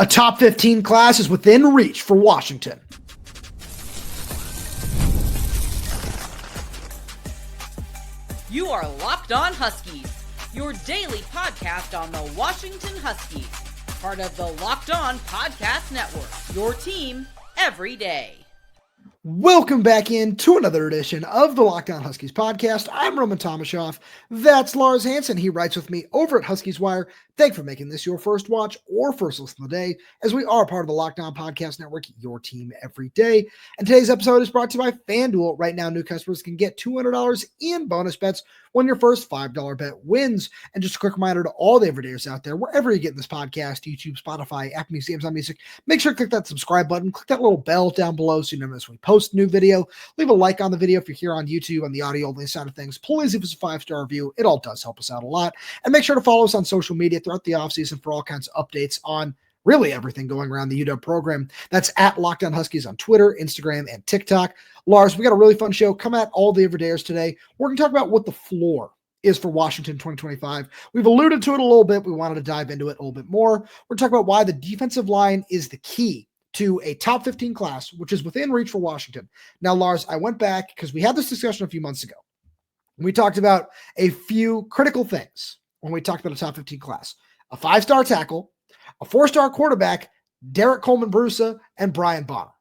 A top 15 class is within reach for Washington. You are Locked On Huskies, your daily podcast on the Washington Huskies, part of the Locked On Podcast Network, your team every day. Welcome back in to another edition of the Locked On Huskies podcast. I'm Roman Tomashoff. That's Lars Hansen. He writes with me over at Huskies Wire. Thanks for making this your first watch or first listen of the day, as we are part of the Locked On Podcast Network, your team every day. And today's episode is brought to you by FanDuel. Right now, new customers can get $200 in bonus bets when your first $5 bet wins. And just a quick reminder to all the everydayers out there, wherever you get this podcast, YouTube, Spotify, Apple Music, Amazon Music, make sure to click that subscribe button, click that little bell down below so you never miss when we post a new video. Leave a like on the video if you're here on YouTube on the audio only side of things. Please leave us a 5-star review. It all does help us out a lot. And make sure to follow us on social media throughout the offseason for all kinds of updates on really everything going around the UW program. That's at Locked On Huskies on Twitter, Instagram, and TikTok. Lars, we got a really fun show. Come at all the everydayers today. We're going to talk about what the floor is for Washington 2025. We've alluded to it a little bit. We wanted to dive into it a little bit more. We're going to talk about why the defensive line is the key to a top 15 class, which is within reach for Washington. Now, Lars, I went back because we had this discussion a few months ago. We talked about a few critical things when we talked about a top 15 class: a 5-star tackle, a 4-star quarterback, Derek Colman-Brusa, and Brian Bonner.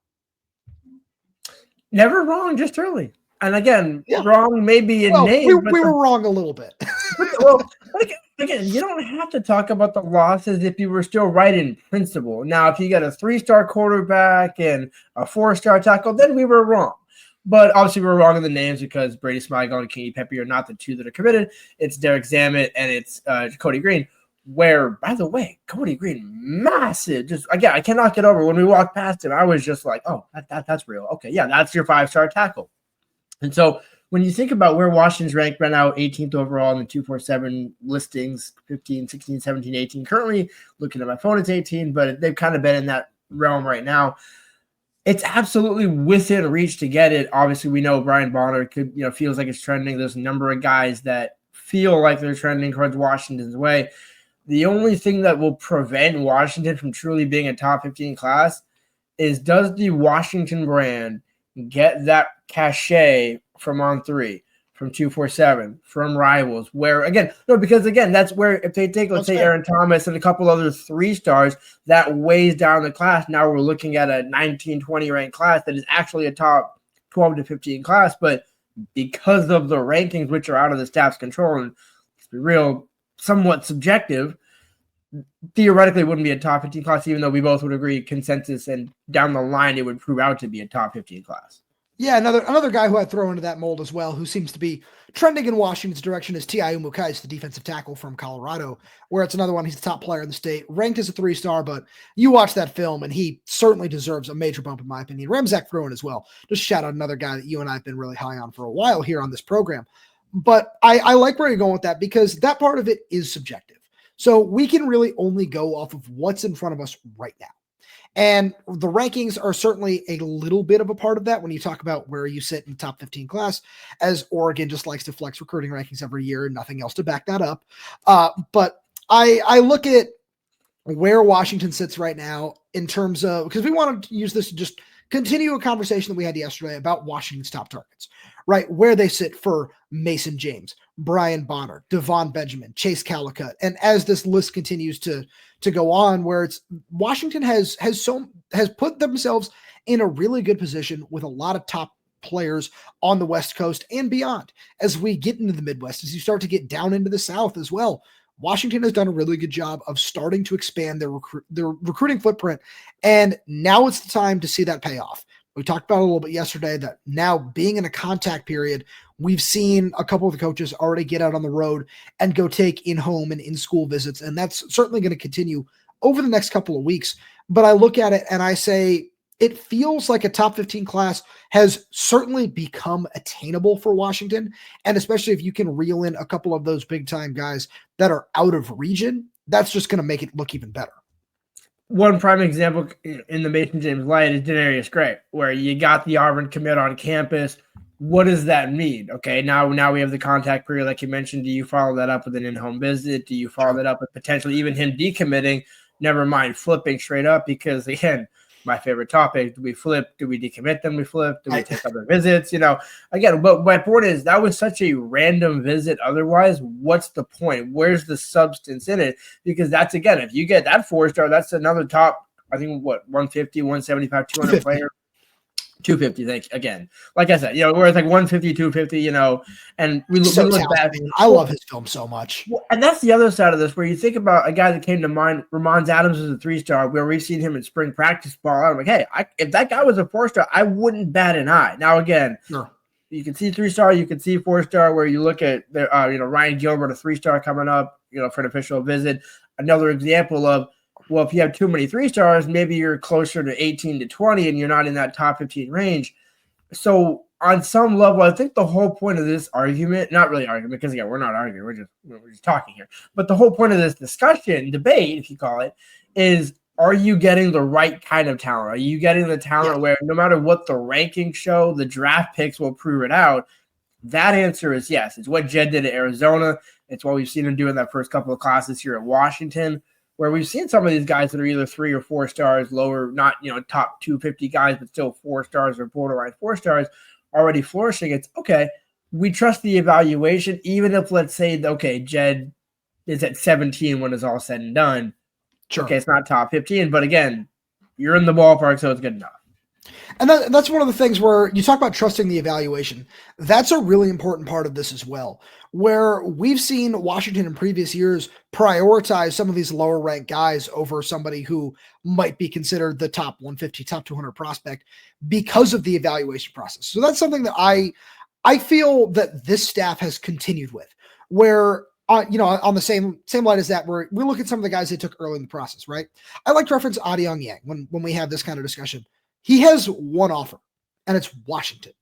Never wrong, just early. And again, wrong maybe in name. We were wrong a little bit. Again, you don't have to talk about the losses if you were still right in principle. Now, if you got a 3-star quarterback and a 4-star tackle, then we were wrong. But obviously, we were wrong in the names because Brady Smigel and Kenny Pepe are not the two that are committed. It's Derek Zammit and it's Kodi Greene. Where, by the way, Kodi Greene, massive. Just again, I cannot get over when we walked past him. I was just like, oh, that's real. Okay, yeah, that's your 5-star tackle. And so when you think about where Washington's ranked right now, 18th overall in the 247 listings, 15, 16, 17, 18. Currently, looking at my phone, it's 18, but they've kind of been in that realm right now. It's absolutely within reach to get it. Obviously, we know Brian Bonner feels like it's trending. There's a number of guys that feel like they're trending towards Washington's way. The only thing that will prevent Washington from truly being a top 15 class is, does the Washington brand get that cachet from On3, from 247, from Rivals, because that's where if they take, let's say, Aaron Thomas and a couple other 3-stars, that weighs down the class. Now we're looking at a 19, 20 ranked class that is actually a top 12 to 15 class, but because of the rankings, which are out of the staff's control, and let's be real, somewhat subjective, theoretically it wouldn't be a top 15 class, even though we both would agree consensus and down the line it would prove out to be a top 15 class. Yeah, another guy who I'd throw into that mold as well, who seems to be trending in Washington's direction, is TI Umu-Cais, the defensive tackle from Colorado, where it's another one. He's the top player in the state, ranked as a 3-star, but you watch that film and he certainly deserves a major bump in my opinion. Ramzak Fruin as well. Just shout out another guy that you and I have been really high on for a while here on this program. But I like where you're going with that, because that part of it is subjective. So we can really only go off of what's in front of us right now. And the rankings are certainly a little bit of a part of that when you talk about where you sit in the top 15 class, as Oregon just likes to flex recruiting rankings every year and nothing else to back that up. But I look at where Washington sits right now in terms of, because we wanted to use this to just continue a conversation that we had yesterday about Washington's top targets, right? Where they sit for Mason James, Brian Bonner, Devon Benjamin, Chase Calicut. And as this list continues to go on, where it's Washington has put themselves in a really good position with a lot of top players on the West Coast and beyond. As we get into the Midwest, as you start to get down into the South as well, Washington has done a really good job of starting to expand their recruiting footprint. And now it's the time to see that pay off. We talked about it a little bit yesterday that now being in a contact period, we've seen a couple of the coaches already get out on the road and go take in-home and in-school visits. And that's certainly going to continue over the next couple of weeks. But I look at it and I say, it feels like a top 15 class has certainly become attainable for Washington. And especially if you can reel in a couple of those big time guys that are out of region, that's just going to make it look even better. One prime example in the Mason James light is Denarius Gray, where you got the Auburn commit on campus. What does that mean? Okay, now we have the contact period, like you mentioned. Do you follow that up with an in-home visit? Do you follow that up with potentially even him decommitting? never mind flipping straight up, because again, my favorite topic, do we flip? Do we decommit them? We flip? Do we take other visits? Again, but my point is that was such a random visit. Otherwise, what's the point? Where's the substance in it? Because that's, again, if you get that 4-star, that's another top, I think, 150, 175, 200 player. 250, thank you. Again, like I said, where it's like 150, 250, and we look back. I love his film so much. And that's the other side of this, where you think about a guy that came to mind, Ramon Adams is a 3-star, where we've seen him in spring practice ball. I'm like, hey, if that guy was a 4-star, I wouldn't bat an eye. Now, again, you can see 3-star, you can see 4-star, where you look at Ryan Gilbert, a 3-star coming up, for an official visit. Another example of, well, if you have too many 3-stars, maybe you're closer to 18 to 20 and you're not in that top 15 range. So on some level, I think the whole point of this argument, not really argument, because again, we're not arguing, we're just talking here. But the whole point of this discussion, debate, if you call it, is, are you getting the right kind of talent? Are you getting the talent where no matter what the rankings show, the draft picks will prove it out? That answer is yes. It's what Jedd did at Arizona. It's what we've seen him do in that first couple of classes here at Washington, where we've seen some of these guys that are either 3 or 4 stars, lower, not, top 250 guys, but still 4 stars or borderline 4 stars, already flourishing. It's okay. We trust the evaluation, even if, let's say, okay, Jedd is at 17 when it's all said and done. Sure. Okay, it's not top 15, but again, you're in the ballpark, so it's good enough. And that's one of the things where you talk about trusting the evaluation. That's a really important part of this as well, where we've seen Washington in previous years prioritize some of these lower ranked guys over somebody who might be considered the top 150, top 200 prospect because of the evaluation process. So that's something that I feel that this staff has continued with, where on the same light as that, where we look at some of the guys they took early in the process, right? I like to reference Adeong Yang when we have this kind of discussion. He has one offer, and it's Washington.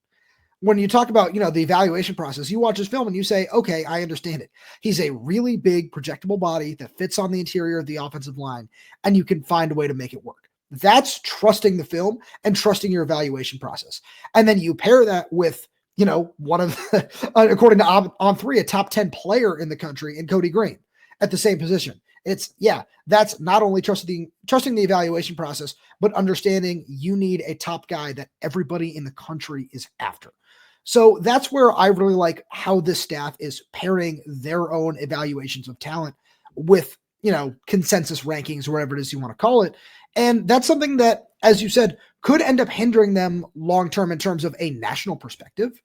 When you talk about, the evaluation process, you watch his film and you say, okay, I understand it. He's a really big projectable body that fits on the interior of the offensive line, and you can find a way to make it work. That's trusting the film and trusting your evaluation process. And then you pair that with, one of the, according to On3, a top 10 player in the country in Kodi Greene at the same position. That's not only trusting the evaluation process, but understanding you need a top guy that everybody in the country is after. So that's where I really like how this staff is pairing their own evaluations of talent with, consensus rankings, whatever it is you want to call it. And that's something that, as you said, could end up hindering them long-term in terms of a national perspective.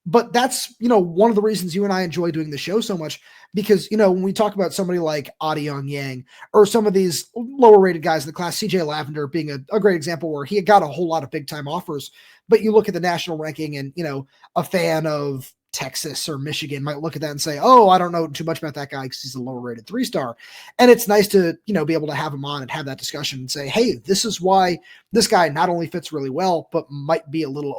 But that's, one of the reasons you and I enjoy doing the show so much, because, when we talk about somebody like Adeong Yang or some of these lower rated guys in the class, CJ Lavender being a great example where he had got a whole lot of big time offers, but you look at the national ranking and, a fan of Texas or Michigan might look at that and say, oh, I don't know too much about that guy because he's a lower rated 3-star. And it's nice to, be able to have him on and have that discussion and say, hey, this is why this guy not only fits really well, but might be a little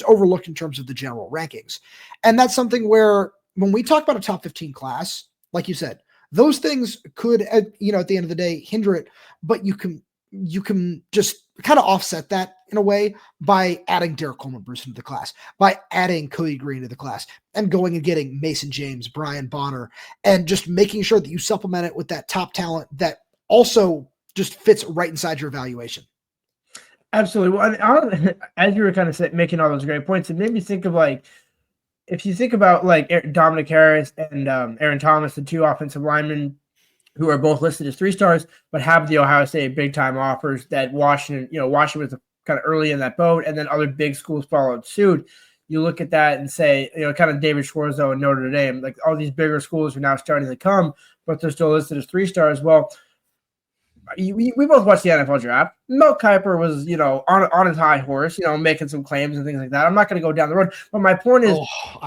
overlooked in terms of the general rankings. And that's something where when we talk about a top 15 class, like you said, those things could, at the end of the day, hinder it, but you can just kind of offset that in a way by adding Derek Colman-Brusa to the class, by adding Kodi Greene to the class, and going and getting Mason James, Brian Bonner, and just making sure that you supplement it with that top talent that also just fits right inside your evaluation. Absolutely. Well, as you were kind of making all those great points, it made me think of if you think about Dominic Harris and Aaron Thomas, the 2 offensive linemen who are both listed as 3-stars, but have the Ohio State big time offers that Washington was kind of early in that boat, and then other big schools followed suit. You look at that and say, kind of David Schwarzo and Notre Dame, like all these bigger schools are now starting to come, but they're still listed as 3-stars. Well, we both watched the NFL draft. Mel Kiper was, on his high horse, making some claims and things like that. I'm not going to go down the road, but my point is,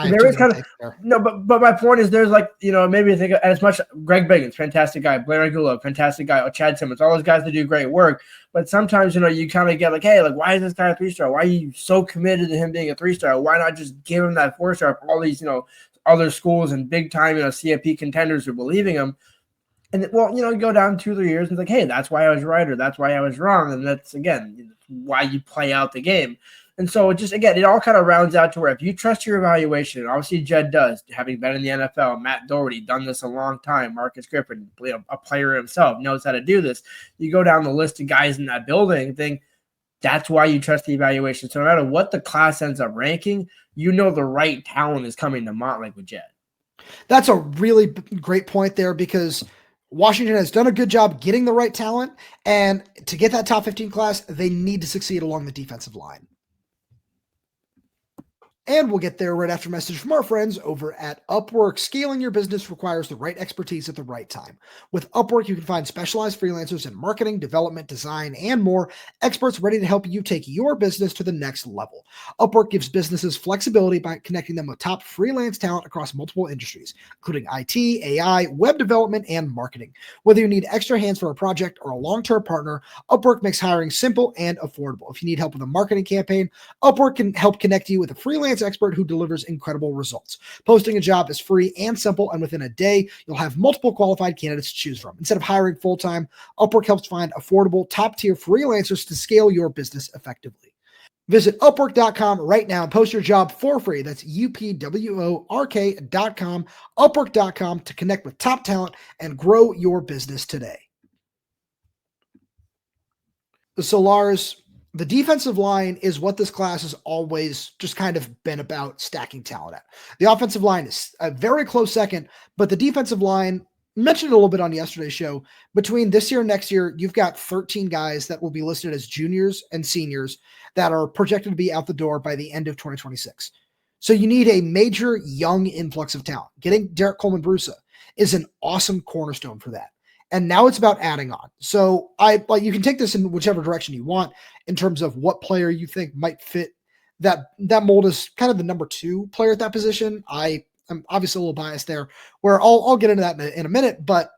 there is kind of no, but my point is, there's maybe think as much Greg Biggins, fantastic guy, Blair Angulo, fantastic guy, Chad Simmons, all those guys that do great work. But sometimes, you kind of get hey, why is this guy a 3-star? Why are you so committed to him being a 3-star? Why not just give him that 4-star? All these, other schools and big time, CFP contenders are believing him. And you go down 2 or 3 years and it's hey, that's why I was right or that's why I was wrong. And that's, again, why you play out the game. And so it all kind of rounds out to where if you trust your evaluation, obviously Jedd does, having been in the NFL, Matt Doherty, done this a long time, Marcus Griffin, a player himself, knows how to do this. You go down the list of guys in that building and think that's why you trust the evaluation. So no matter what the class ends up ranking, you know the right talent is coming to Montlake with Jedd. That's a really great point there, because Washington has done a good job getting the right talent, and to get that top 15 class, they need to succeed along the defensive line. And we'll get there right after a message from our friends over at Upwork. Scaling your business requires the right expertise at the right time. With Upwork, you can find specialized freelancers in marketing, development, design, and more, experts ready to help you take your business to the next level. Upwork gives businesses flexibility by connecting them with top freelance talent across multiple industries, including IT, AI, web development, and marketing. Whether you need extra hands for a project or a long-term partner, Upwork makes hiring simple and affordable. If you need help with a marketing campaign, Upwork can help connect you with a freelance expert who delivers incredible results. Posting a job is free and simple, and within a day, you'll have multiple qualified candidates to choose from. Instead of hiring full-time, Upwork helps find affordable, top-tier freelancers to scale your business effectively. Visit Upwork.com right now and post your job for free. That's UPWORK.com, Upwork.com, to connect with top talent and grow your business today. So, Lars, the defensive line is what this class has always just kind of been about stacking talent at. The offensive line is a very close second, but the defensive line, mentioned a little bit on yesterday's show, between this year and next year, you've got 13 guys that will be listed as juniors and seniors that are projected to be out the door by the end of 2026. So you need a major young influx of talent. Getting Derek Colman-Brusa is an awesome cornerstone for that. And now it's about adding on. So you can take this in whichever direction you want in terms of what player you think might fit that mold as kind of the number 2 player at that position. I am obviously a little biased there, where I'll get into that in a minute. But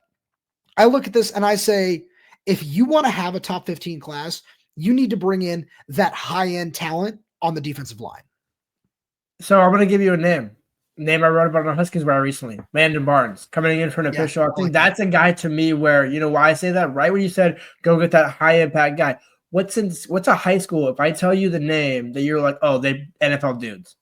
I look at this and I say, if you want to have a top 15 class, you need to bring in that high-end talent on the defensive line. So I'm going to give you a name I wrote about on Huskies Wire recently, Landon Barnes, coming in for an official. I think that's a guy to me where, you know why I say that? Right when you said, go get that high impact guy. What's a high school? If I tell you the name that you're like, oh, they NFL dudes,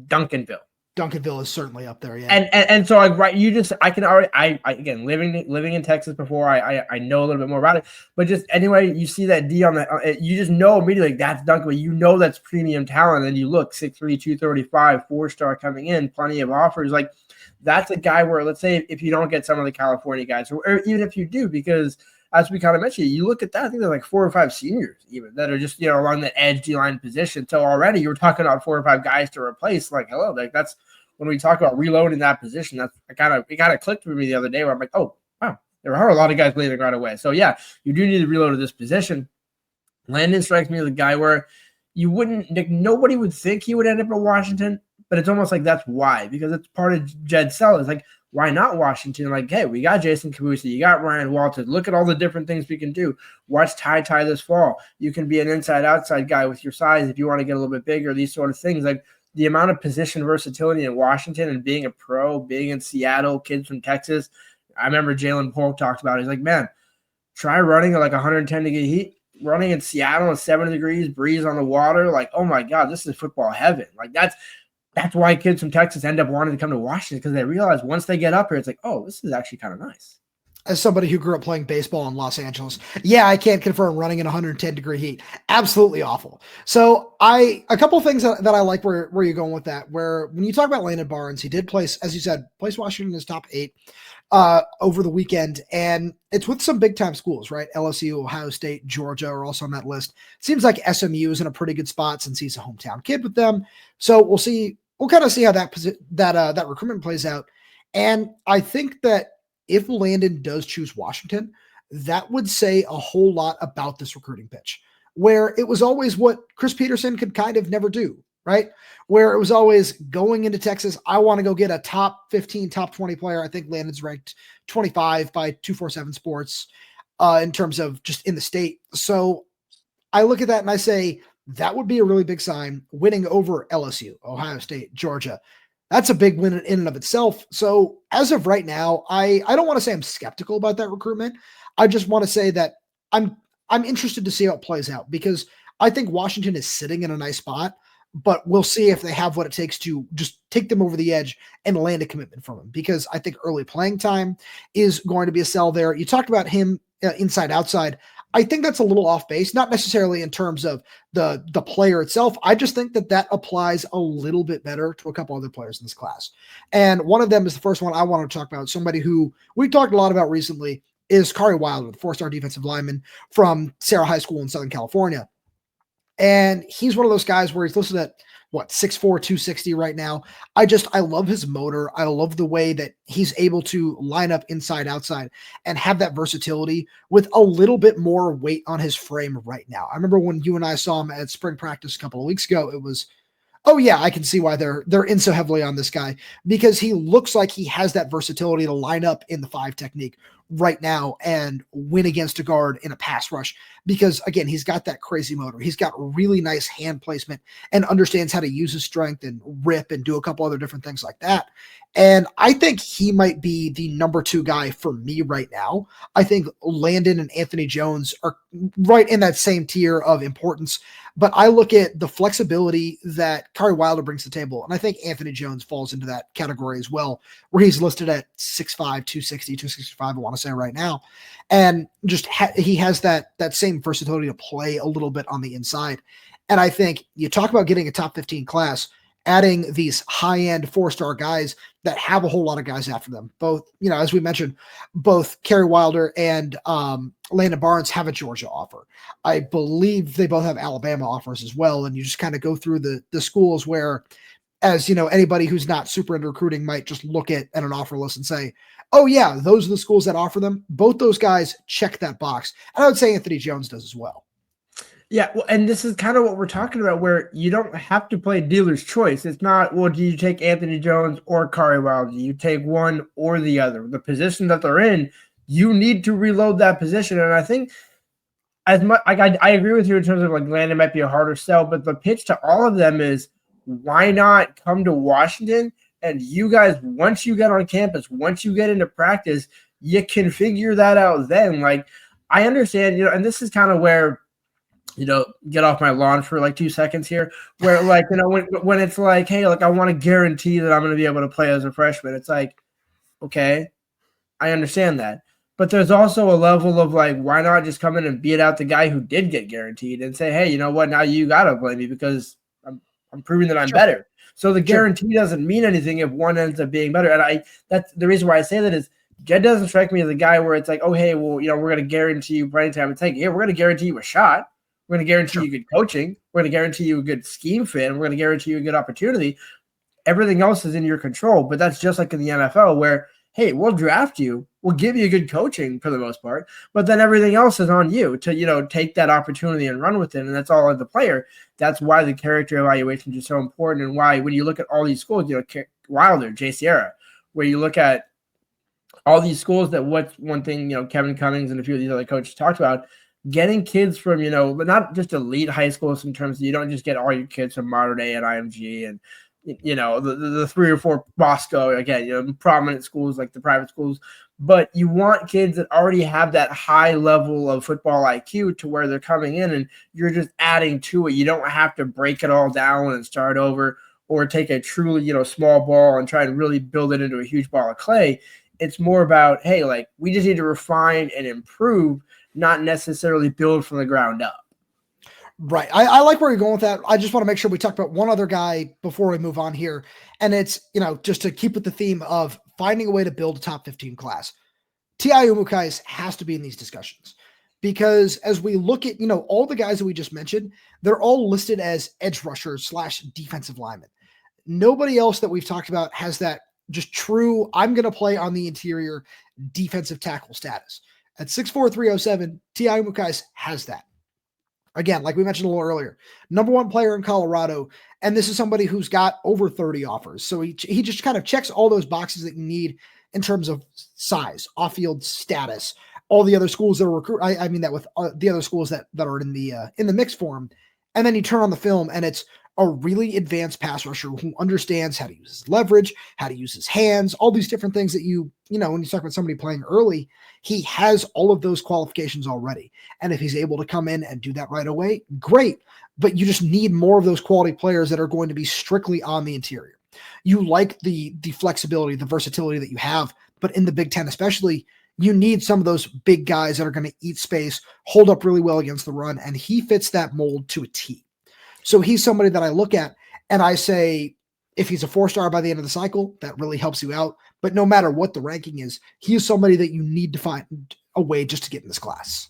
Duncanville. Duncanville is certainly up there. Yeah. And so again, living in Texas before, I know a little bit more about it, but just anyway, you see that D on that, you just know immediately, like, that's Duncanville. You know, that's premium talent. And you look 6'3", 235, 4-star coming in, plenty of offers. Like, that's a guy where, let's say if you don't get some of the California guys, or even if you do, because as we kind of mentioned, you look at that, I think there's like 4 or 5 seniors even that are just, you know, along the edge D-line position. So already you're talking about 4 or 5 guys to replace. Like, hello, like that's when we talk about reloading that position. That's it kind of clicked with me the other day where I'm like, oh wow, there are a lot of guys leaving right away. So yeah, you do need to reload this position. Landon strikes me as a guy where nobody would think he would end up in Washington, but it's almost like that's why, because it's part of Jedd's sell. It's like, why not Washington? Like, hey, we got Jason Cabusa, you got Ryan Walters. Look at all the different things we can do. Watch Ty this fall. You can be an inside-outside guy with your size if you want to get a little bit bigger, these sort of things. Like, the amount of position versatility in Washington and being a pro, being in Seattle, kids from Texas. I remember Jalen Polk talked about it. He's like, man, try running at like 110-degree heat, running in Seattle at 70 degrees, breeze on the water. Like, oh my God, this is football heaven. Like, that's why kids from Texas end up wanting to come to Washington, because they realize once they get up here, it's like, oh, this is actually kind of nice. As somebody who grew up playing baseball in Los Angeles, yeah, I can't confirm running in 110-degree heat. Absolutely awful. So a couple of things that I like where you're going with that, where when you talk about Landon Barnes, he did place, as you said, Washington in his top 8 over the weekend. And it's with some big time schools, right? LSU, Ohio State, Georgia are also on that list. It seems like SMU is in a pretty good spot since he's a hometown kid with them. So we'll kind of see how that recruitment plays out. And I think that if Landon does choose Washington, that would say a whole lot about this recruiting pitch, where it was always what Chris Peterson could kind of never do, right? Where it was always going into Texas, I want to go get a top 15, top 20 player. I think Landon's ranked 25 by 247 Sports in terms of just in the state. So I look at that and I say, that would be a really big sign. Winning over LSU, Ohio State, Georgia, that's a big win in and of itself. So as of right now, I don't want to say I'm skeptical about that recruitment. I just want to say that I'm interested to see how it plays out, because I think Washington is sitting in a nice spot, but we'll see if they have what it takes to just take them over the edge and land a commitment from him, because I think early playing time is going to be a sell there. You talked about him inside outside. I think that's a little off base, not necessarily in terms of the player itself. I just think that applies a little bit better to a couple other players in this class. And one of them is the first one I want to talk about. Somebody who we've talked a lot about recently is Khary Wilder, the 4-star defensive lineman from Sarah High School in Southern California. And he's one of those guys where he's listed at 6'4", 260 right now. I love his motor. I love the way that he's able to line up inside, outside, and have that versatility with a little bit more weight on his frame right now. I remember when you and I saw him at spring practice a couple of weeks ago, it was, oh yeah, I can see why they're in so heavily on this guy, because he looks like he has that versatility to line up in the 5 technique right now and win against a guard in a pass rush, because again, he's got that crazy motor. He's got really nice hand placement and understands how to use his strength and rip and do a couple other different things like that. And I think he might be the number 2 guy for me right now. I think Landon and Anthony Jones are right in that same tier of importance, but I look at the flexibility that Khary Wilder brings to the table, and I think Anthony Jones falls into that category as well, where he's listed at 6'5", 260, 265, I want to say right now. And just he has that same versatility to play a little bit on the inside. And I think you talk about getting a top 15 class, adding these high-end 4-star guys that have a whole lot of guys after them. Both, as we mentioned, both Khary Wilder and Landon Barnes have a Georgia offer. I believe they both have Alabama offers as well. And you just kind of go through the schools where, as anybody who's not super into recruiting might just look at an offer list and say, oh yeah, those are the schools that offer them. Both those guys check that box. And I would say Anthony Jones does as well. Yeah, well, and this is kind of what we're talking about, where you don't have to play dealer's choice. It's not, well, do you take Anthony Jones or Khary Wilder? You take one or the other. The position that they're in, you need to reload that position. And I think as much, I agree with you in terms of Landon might be a harder sell, but the pitch to all of them is, why not come to Washington? And you guys, once you get on campus, once you get into practice, you can figure that out then. I understand, and this is kind of where, get off my lawn for 2 seconds here, where when it's hey, I want to guarantee that I'm going to be able to play as a freshman. It's okay, I understand that. But there's also a level of why not just come in and beat out the guy who did get guaranteed and say, hey, you know what? Now you got to play me because I'm proving that I'm better. So the guarantee doesn't mean anything if one ends up being better. And that's the reason why I say that is Jedd doesn't strike me as a guy where it's oh, hey, well, we're going to guarantee you playing time. It's hey, we're going to guarantee you a shot. We're going to guarantee you good coaching. We're going to guarantee you a good scheme fit. And we're going to guarantee you a good opportunity. Everything else is in your control. But that's just like in the NFL where, hey, we'll draft you. We'll give you good coaching for the most part. But then everything else is on you to, take that opportunity and run with it. And that's all on the player. That's why the character evaluations are so important, and why when you look at all these schools, Wilder, Jay Sierra, where you look at all these schools that what's one thing, Kevin Cummings and a few of these other coaches talked about, getting kids from, not just elite high schools in terms of you don't just get all your kids from Mater Dei and IMG and, the 3 or 4 Bosco, again, prominent schools like the private schools, but you want kids that already have that high level of football IQ to where they're coming in and you're just adding to it. You don't have to break it all down and start over or take a truly, small ball and try to really build it into a huge ball of clay. It's more about, hey, we just need to refine and improve, not necessarily build from the ground up. Right. I like where you're going with that. I just want to make sure we talk about one other guy before we move on here. And it's, just to keep with the theme of finding a way to build a top 15 class. TI Umu-Cais has to be in these discussions because as we look at, all the guys that we just mentioned, they're all listed as edge rushers / defensive linemen. Nobody else that we've talked about has that just true, I'm going to play on the interior defensive tackle status. At 6'4", 307, TI Umu-Cais has that. Again, like we mentioned a little earlier, number 1 player in Colorado, and this is somebody who's got over 30 offers. So he just kind of checks all those boxes that you need in terms of size, off-field status, all the other schools that are recruit. I mean that with the other schools that are in the mix for him. And then you turn on the film and it's, a really advanced pass rusher who understands how to use his leverage, how to use his hands, all these different things that when you talk about somebody playing early, he has all of those qualifications already. And if he's able to come in and do that right away, great. But you just need more of those quality players that are going to be strictly on the interior. You like the flexibility, the versatility that you have, but in the Big Ten especially, you need some of those big guys that are going to eat space, hold up really well against the run, and he fits that mold to a T. So he's somebody that I look at and I say, if he's a 4-star by the end of the cycle, that really helps you out. But no matter what the ranking is, he is somebody that you need to find a way just to get in this class.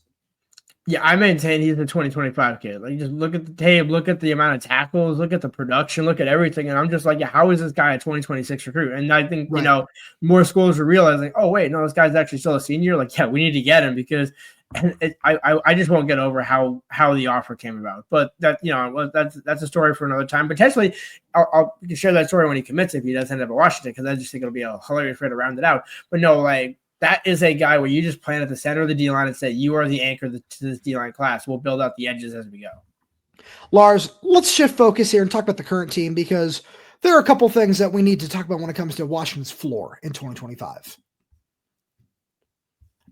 Yeah, I maintain he's the 2025 kid. Like, just look at the tape, look at the amount of tackles, look at the production, look at everything. And I'm just like, yeah, how is this guy a 2026 recruit? And I think, right. More schools are realizing, oh, wait, no, this guy's actually still a senior. Like, yeah, we need to get him because I just won't get over how the offer came about. But that's a story for another time. Potentially, we can share that story when he commits if he does end up at Washington, because I just think it'll be a hilarious way to round it out. But no, like, that is a guy where you just plan at the center of the D-line and say, you are the anchor to this D-line class. We'll build out the edges as we go. Lars, let's shift focus here and talk about the current team, because there are a couple things that we need to talk about when it comes to Washington's floor in 2025.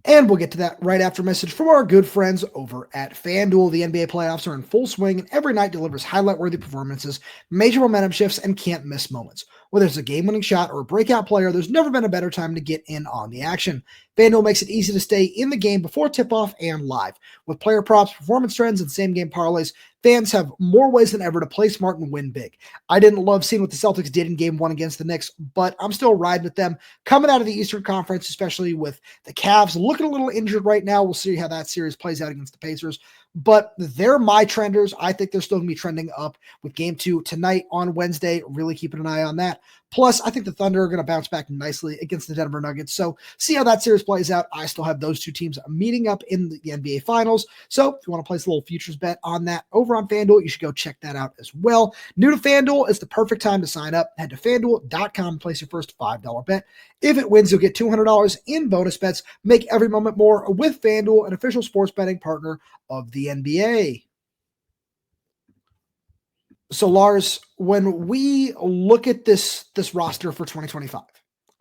And we'll get to that right after a message from our good friends over at FanDuel. The NBA playoffs are in full swing, and every night delivers highlight-worthy performances, major momentum shifts, and can't-miss moments. Whether it's a game-winning shot or a breakout player, there's never been a better time to get in on the action. FanDuel makes it easy to stay in the game before tip-off and live. With player props, performance trends, and same-game parlays, fans have more ways than ever to play smart and win big. I didn't love seeing what the Celtics did in Game 1 against the Knicks, but I'm still riding with them. Coming out of the Eastern Conference, especially with the Cavs looking a little injured right now. We'll see how that series plays out against the Pacers. But they're my trenders. I think they're still going to be trending up with Game 2 tonight on Wednesday. Really keeping an eye on that. Plus, I think the Thunder are going to bounce back nicely against the Denver Nuggets. So see how that series plays out. I still have those two teams meeting up in the NBA Finals. So if you want to place a little futures bet on that over on FanDuel, you should go check that out as well. New to FanDuel, it's the perfect time to sign up. Head to FanDuel.com and place your first $5 bet. If it wins, you'll get $200 in bonus bets. Make every moment more with FanDuel, an official sports betting partner of the NBA. So, Lars, when we look at this roster for 2025,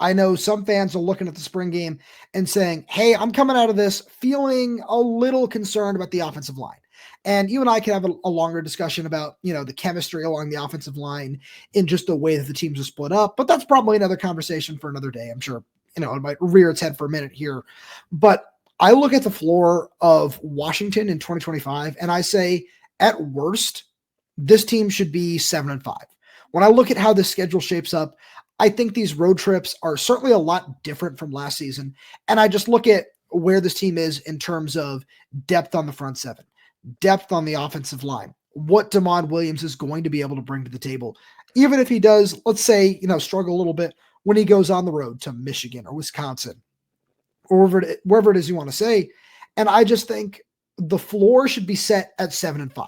I know some fans are looking at the spring game and saying, hey, I'm coming out of this feeling a little concerned about the offensive line. And you and I can have a longer discussion about, the chemistry along the offensive line in just the way that the teams are split up. But that's probably another conversation for another day. I'm sure, it might rear its head for a minute here. But I look at the floor of Washington in 2025, and I say, at worst, this team should be 7-5. When I look at how this schedule shapes up, I think these road trips are certainly a lot different from last season. And I just look at where this team is in terms of depth on the front seven, depth on the offensive line, what DeMond Williams is going to be able to bring to the table. Even if he does, let's say, struggle a little bit when he goes on the road to Michigan or Wisconsin or wherever it is you want to say. And I just think the floor should be set at 7-5.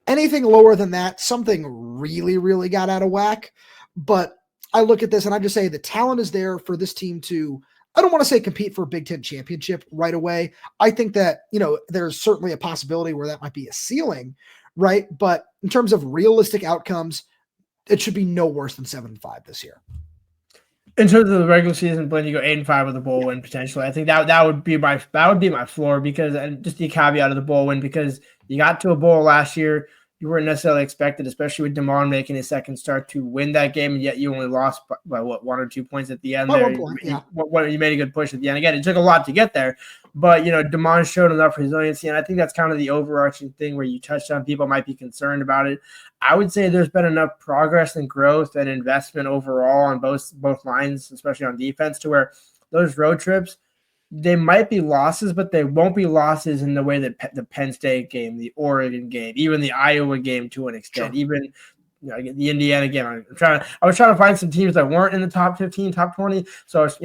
Anything lower than that, something really, really got out of whack. But I look at this and I just say the talent is there for this team to, I don't want to say compete for a Big Ten championship right away. I think that, there's certainly a possibility where that might be a ceiling, right? But in terms of realistic outcomes, it should be no worse than 7-5 this year. In terms of the regular season, when you go 8-5 with a bowl win potentially, I think that would be my floor, because, and just the caveat of the bowl win, because you got to a bowl last year. You weren't necessarily expected, especially with DeMond making his second start, to win that game, and yet you only lost by 1 or 2 points at the end. There, you made a good push at the end. Again, it took a lot to get there, but DeMond showed enough resiliency, and I think that's kind of the overarching thing where you touched on. People might be concerned about it. I would say there's been enough progress and growth and investment overall on both lines, especially on defense, to where those road trips, they might be losses, but they won't be losses in the way that the Penn State game, the Oregon game, even the Iowa game to an extent, even the Indiana game. I was trying to find some teams that weren't in the top 15, top 20. So I was,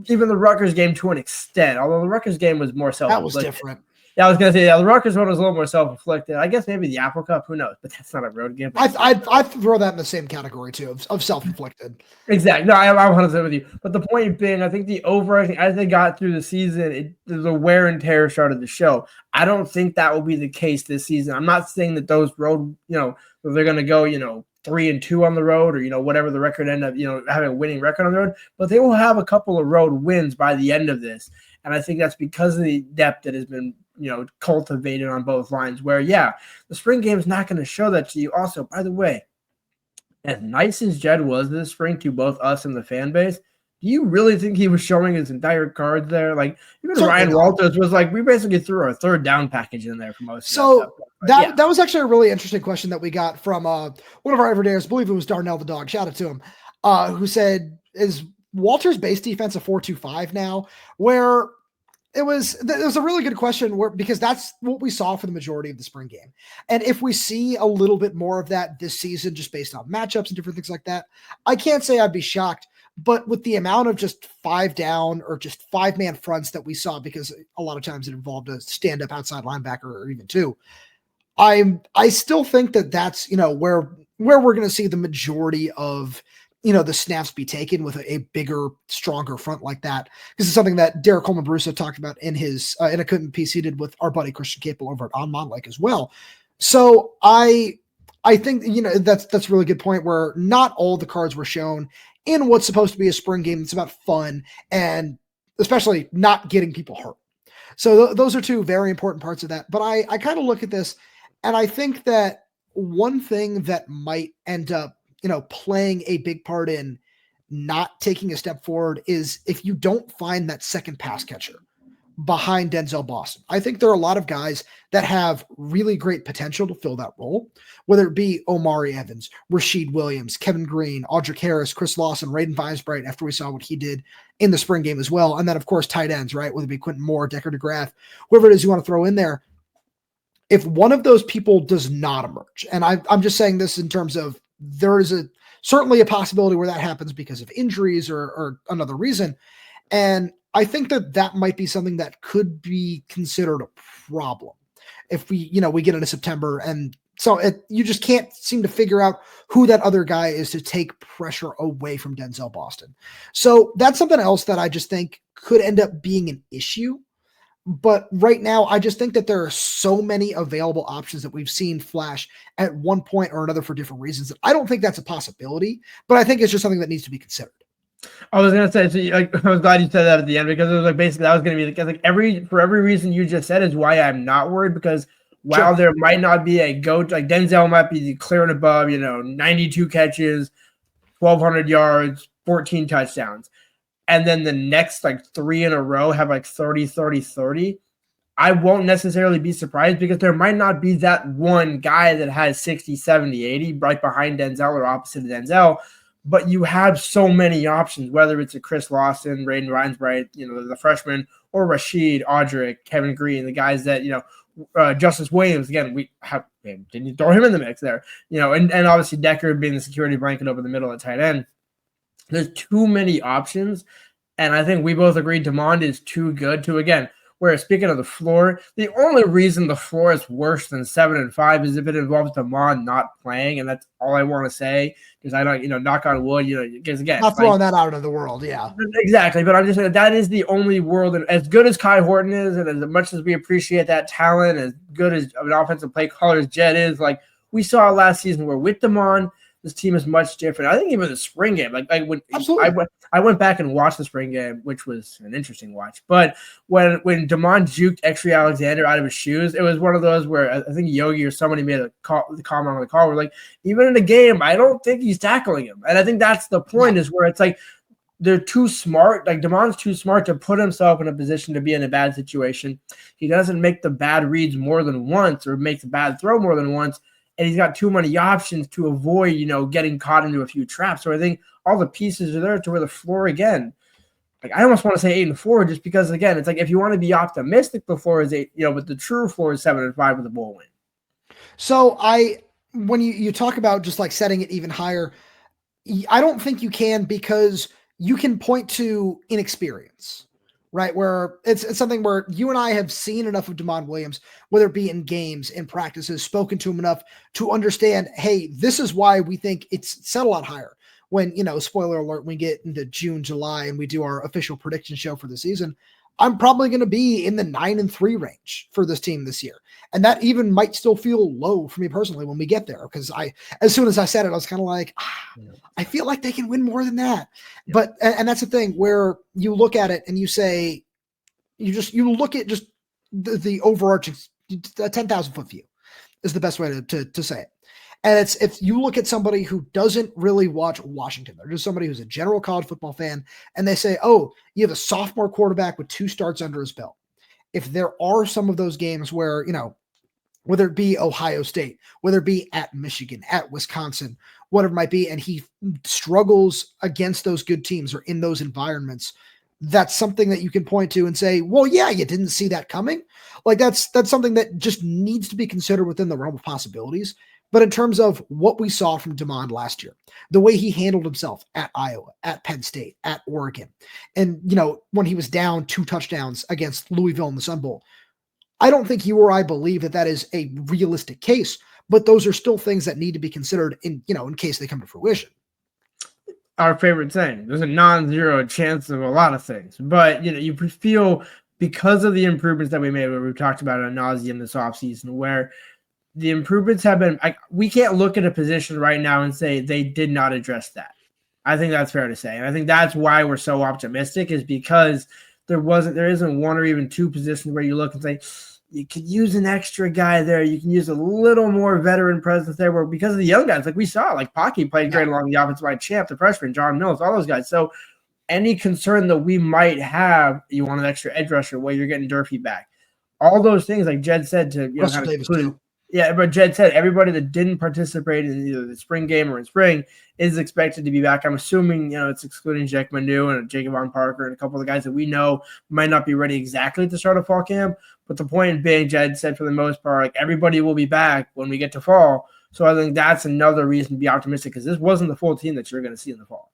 even the Rutgers game to an extent, although the Rutgers game was more self-inflicted. That was different. Yeah, I was gonna say the Rutgers one was a little more self-inflicted. I guess maybe the Apple Cup, who knows? But that's not a road game. I'd throw that in the same category too of self-inflicted. Exactly. No, I'm 100% with you. But the point being, I think the overarching, as they got through the season, the wear and tear started to show. I don't think that will be the case this season. I'm not saying that those road, they're going to go, 3-2 on the road or, whatever the record end up, having a winning record on the road, but they will have a couple of road wins by the end of this. And I think that's because of the depth that has been, cultivated on both lines where, the spring game is not going to show that to you. Also, by the way, as nice as Jedd was this spring to both us and the fan base, do you really think he was showing his entire cards there? Like, even Ryan Walters was like, we basically threw our third down package in there for most of that was actually a really interesting question that we got from one of our everydayers, I believe it was Darnell the dog, shout out to him, who said, is Walters' base defense a 4-2-5 now? Where it was a really good question because that's what we saw for the majority of the spring game. And if we see a little bit more of that this season, just based on matchups and different things like that, I can't say I'd be shocked, but with the amount of just 5 down or just 5-man fronts that we saw, because a lot of times it involved a stand-up outside linebacker or even 2, I still think that that's, where we're going to see the majority of, the snaps be taken with a bigger, stronger front like that. This is something that Derek Colman-Brusa talked about in his in a piece he did with our buddy Christian Capel over at On Montlake as well. So I think that's a really good point where not all the cards were shown in what's supposed to be a spring game. It's about fun and especially not getting people hurt. So those are 2 very important parts of that. But I kind of look at this and I think that one thing that might end up playing a big part in not taking a step forward is if you don't find that second pass catcher behind Denzel Boston. I think there are a lot of guys that have really great potential to fill that role, whether it be Omari Evans, Rashid Williams, Kevin Greene, Audric Harris, Chris Lawson, Raiden Weisbright, after we saw what he did in the spring game as well. And then, of course, tight ends, right? Whether it be Quentin Moore, Decker DeGraff, whoever it is you want to throw in there. If one of those people does not emerge, and I'm just saying this in terms of there is certainly a possibility where that happens because of injuries or another reason. And I think that might be something that could be considered a problem if we get into September. And so you just can't seem to figure out who that other guy is to take pressure away from Denzel Boston. So that's something else that I just think could end up being an issue. But right now, I just think that there are so many available options that we've seen flash at one point or another for different reasons. I don't think that's a possibility, but I think it's just something that needs to be considered. I was gonna say, so I was glad you said that at the end because it was like basically that was gonna be for every reason you just said is why I'm not worried, because while there might not be a GOAT, like Denzel might be clear and above, 92 catches, 1,200 yards, 14 touchdowns. And then the next 3 in a row have 30, 30, 30, I won't necessarily be surprised because there might not be that one guy that has 60, 70, 80 right behind Denzel or opposite of Denzel, but you have so many options, whether it's a Chris Lawson, Raiden Weisbright, the freshman, or Rashid, Audric, Kevin Greene, the guys that, Justice Williams, again, didn't you throw him in the mix there, and obviously Decker being the security blanket over the middle at tight end. There's too many options, and I think we both agreed Demond is too good to, again, where speaking of the floor, the only reason the floor is worse than 7-5 is if it involves Demond not playing, and that's all I want to say, because I don't, knock on wood, because again. Not throwing that out of the world, yeah. Exactly, but I'm just saying that is the only world, and as good as Kai Horton is, and as much as we appreciate that talent, as good as an offensive play caller as Jedd is, we saw last season where with Demond, this team is much different. I think even the spring game, I went back and watched the spring game, which was an interesting watch. But when Demond juked Exree Alexander out of his shoes, it was one of those where I think Yogi or somebody made the comment on the call. We're like, even in a game, I don't think he's tackling him. And I think that's the point is where it's they're too smart. Demond's too smart to put himself in a position to be in a bad situation. He doesn't make the bad reads more than once or makes a bad throw more than once. And he's got too many options to avoid, getting caught into a few traps. So I think all the pieces are there to where the floor, again, I almost want to say 8-4 just because, again, it's if you want to be optimistic, the floor is 8, but the true floor is 7-5 with a bowl win. So when you talk about just setting it even higher, I don't think you can, because you can point to inexperience, right? Where it's something where you and I have seen enough of Damon Williams, whether it be in games, in practices, spoken to him enough to understand, hey, this is why we think it's set a lot higher. When, spoiler alert, we get into June, July, and we do our official prediction show for the season, I'm probably going to be in the 9-3 range for this team this year. And that even might still feel low for me personally when we get there. Because as soon as I said it, I was kind of like, I feel like they can win more than that. Yeah. But, and that's the thing where you look at it and you say, you look at just the overarching 10,000 foot view is the best way to say it. And it's, if you look at somebody who doesn't really watch Washington, they're just somebody who's a general college football fan, and they say, oh, you have a sophomore quarterback with 2 starts under his belt. If there are some of those games where, whether it be Ohio State, whether it be at Michigan, at Wisconsin, whatever it might be, and he struggles against those good teams or in those environments, that's something that you can point to and say, well, yeah, you didn't see that coming. Like that's something that just needs to be considered within the realm of possibilities. But in terms of what we saw from Damon last year, the way he handled himself at Iowa, at Penn State, at Oregon, and, when he was down 2 touchdowns against Louisville in the Sun Bowl, I don't think you or I believe that that is a realistic case, but those are still things that need to be considered in case they come to fruition. Our favorite saying, there's a non-zero chance of a lot of things, but you feel because of the improvements that we made, where we've talked about ad nauseum this offseason, where the improvements have been, we can't look at a position right now and say they did not address that. I think that's fair to say. And I think that's why we're so optimistic, is because there isn't 1 or even 2 positions where you look and say, you could use an extra guy there. You can use a little more veteran presence there, where because of the young guys, like we saw, like Pocky played great along the offensive line, Champ, the freshman, John Mills, all those guys. So any concern that we might have, you want an extra edge rusher where you're getting Durfee back. All those things, like Jedd said, to Russell Davis too. Yeah, but Jedd said everybody that didn't participate in either the spring game or in spring is expected to be back. I'm assuming, it's excluding Jack Manu and Jacobon Parker and a couple of the guys that we know might not be ready exactly to start a fall camp. But the point being, Jedd said for the most part, everybody will be back when we get to fall. So I think that's another reason to be optimistic, because this wasn't the full team that you're going to see in the fall.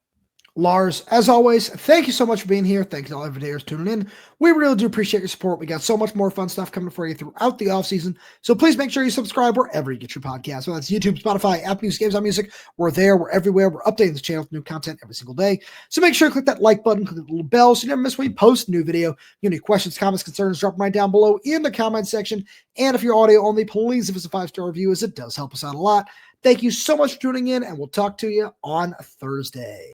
Lars, as always, thank you so much for being here. Thanks to all everydayers tuning in. We really do appreciate your support. We got so much more fun stuff coming for you throughout the offseason. So please make sure you subscribe wherever you get your podcasts. Whether that's YouTube, Spotify, Apple Music, Games on Music. We're there. We're everywhere. We're updating this channel with new content every single day. So make sure you click that like button, click the little bell so you never miss when we post a new video. Any questions, comments, concerns, drop them right down below in the comment section. And if you're audio only, please give us a 5-star review, as it does help us out a lot. Thank you so much for tuning in, and we'll talk to you on Thursday.